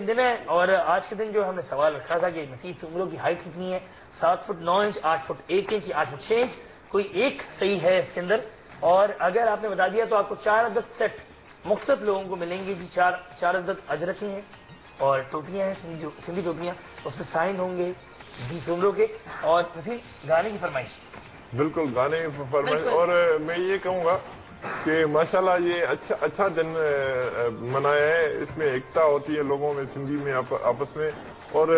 दिन है और आज के दिन जो हमने सवाल रखा था कि नफीस उमरों की हाइट कितनी है, 7 foot 9 inch, 8 foot 1 inch, 8 foot 6 inch, कोई एक सही है इसके अंदर। और अगर आपने बता दिया तो आपको 4 अदद सेट मुख्तलिफ लोगों को मिलेंगे जी। 4 अदद अजरकें हैं और टोपियां हैं, सिंधी टोपियां, उसमें साइन होंगे 20 उम्रों के। और नसीम, गाने की फरमाइश। बिल्कुल, गाने की फरमाइश। और मैं ये कहूँगा कि माशाल्लाह ये अच्छा दिन मनाया है। इसमें एकता होती है लोगों में, सिंधी में आपस में। और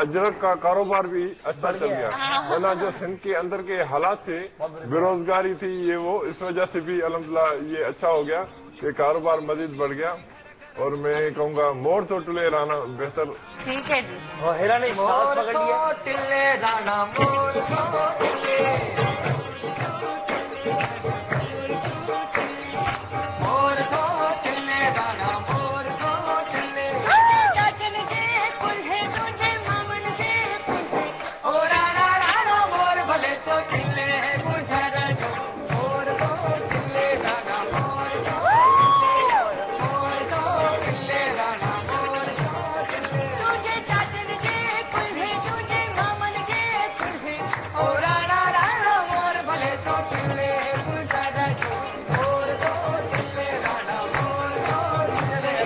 अजरक का कारोबार भी अच्छा चल गया, वरना जो सिंध के अंदर के हालात थे, बेरोजगारी थी, ये वो, इस वजह से भी अल्हम्दुलिल्लाह ये अच्छा हो गया कि कारोबार मजीद बढ़ गया। और मैं कहूँगा मोर तो टिले राना बेहतर। ठीक है जी। और हेरा ने साथ पकड़ लिया। टिले राना मोर तो टिले, मोर तो टिले राना मोर तो टिले, चाचन से कुल्हे तुझे मामन से कुल्हे, ओ राना राना मोर भले तो टिले बुझर जो, मोर तो टिले राना मोर तो टिले, मोर तो टिले राना मोर तो टिले, तुझे चाचन से कुल्हे तुझे मामन से कुल्हे, ओ राना राना मोर भले तो टिले बुझर जो, मोर तो टिले राना मोर तो टिले,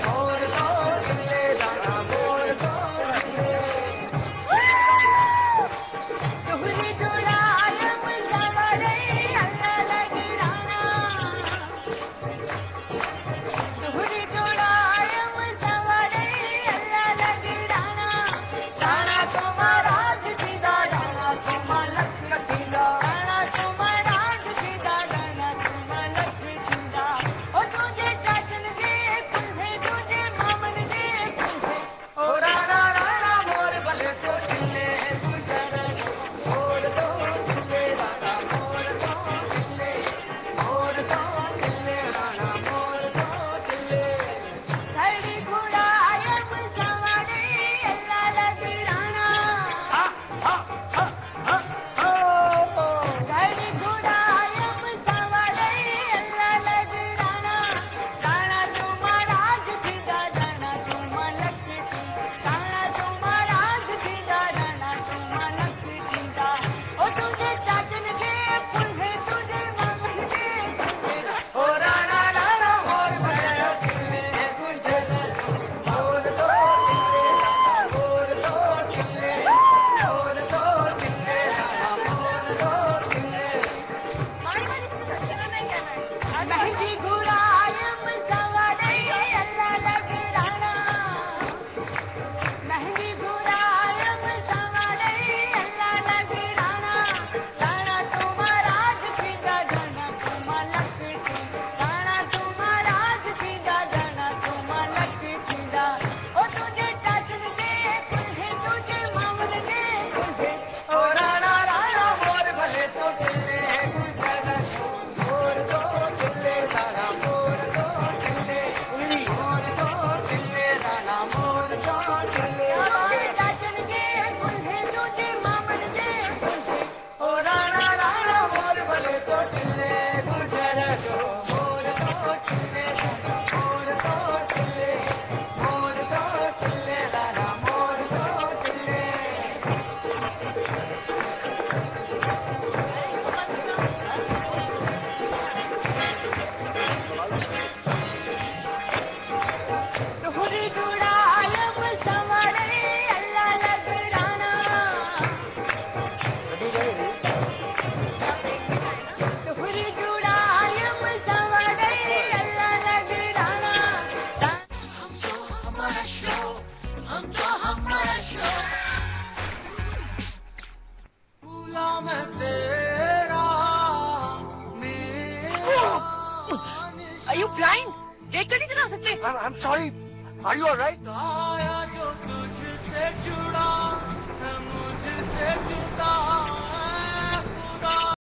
मोर तो टिले राना मोर तो टिले। तुहरी जुड़ालम सवरे अल्लाह लगराना, तुहरी जुड़ालम सवरे अल्लाह लगराना, राणा तुम्हारा सीधा, राणा तुम्हारा लक्ष्य सीधा, राणा तुम्हारा सीधा, राणा तुम्हारा लक्ष्य सीधा। ओ तुझे चाचन से कुल्हे तुझे मामन से कुल्हे, ओ राणा राणा मोर भले तो टिले गुजर जो, मोर तो टिले राणा मोर तो टिले, मोर तो टिले राणा मोर तो टिले, धड़ी घुड़ायम सवरे अल्लाह लगराना, धड़ी घुड़ायम सवरे अल्लाह लगराना, राणा तुम्हारा सीधा, राणा तुम्हारा लक्ष्य सीधा, राणा तुम्हारा सीधा, राणा तुम्हारा लक्ष्य सीधा। ओ तुझे चाचन के कुल्हे तुझे मामन से कुल्हे, ओ राणा राणा मोर भले तो टिले गुजर जो, मोर तो टिले राणा मोर तो टिले, मोर तो टिले राणा मोर तो टिले। मेहंदी घुरायम सवरे अल्लाह लगराना, मेहंदी घुरायम सवरे अल्लाह लगराना, राणा तुम्हारा सीधा, राणा तुम्हारा लक्ष्य सीधा, राणा तुम्हारा सीधा, राणा तुम्हारा लक्ष्य सीधा। ओ तुझे चाचन से कुल्हे तुझे मामन से कुल्हे, ओ राणा राणा मोर भले तो टिले गुजर जो, मोर तो टिले राणा मोर तो टिले, मोर तो टिले राणा मोर तो टिले, चाचन के कुल्हे तुझे मामन से कुल्हे, ओ राणा राणा मोर भले तो टिले गुजर जो, मोर तो टिले राणा मोर तो टिले, मोर तो टिले राणा मोर तो टिले। तुहरी जुड़ालम सवरे अल्लाह लगराना, तुहरी जुड़ालम सवरे अल्लाह लगराना, हम तो हमारा शो, फूला में तेरा मेरा Are you blind? देख कर नहीं चला सकते? I'm sorry. Are you all right? साया जो तुझसे जुड़ा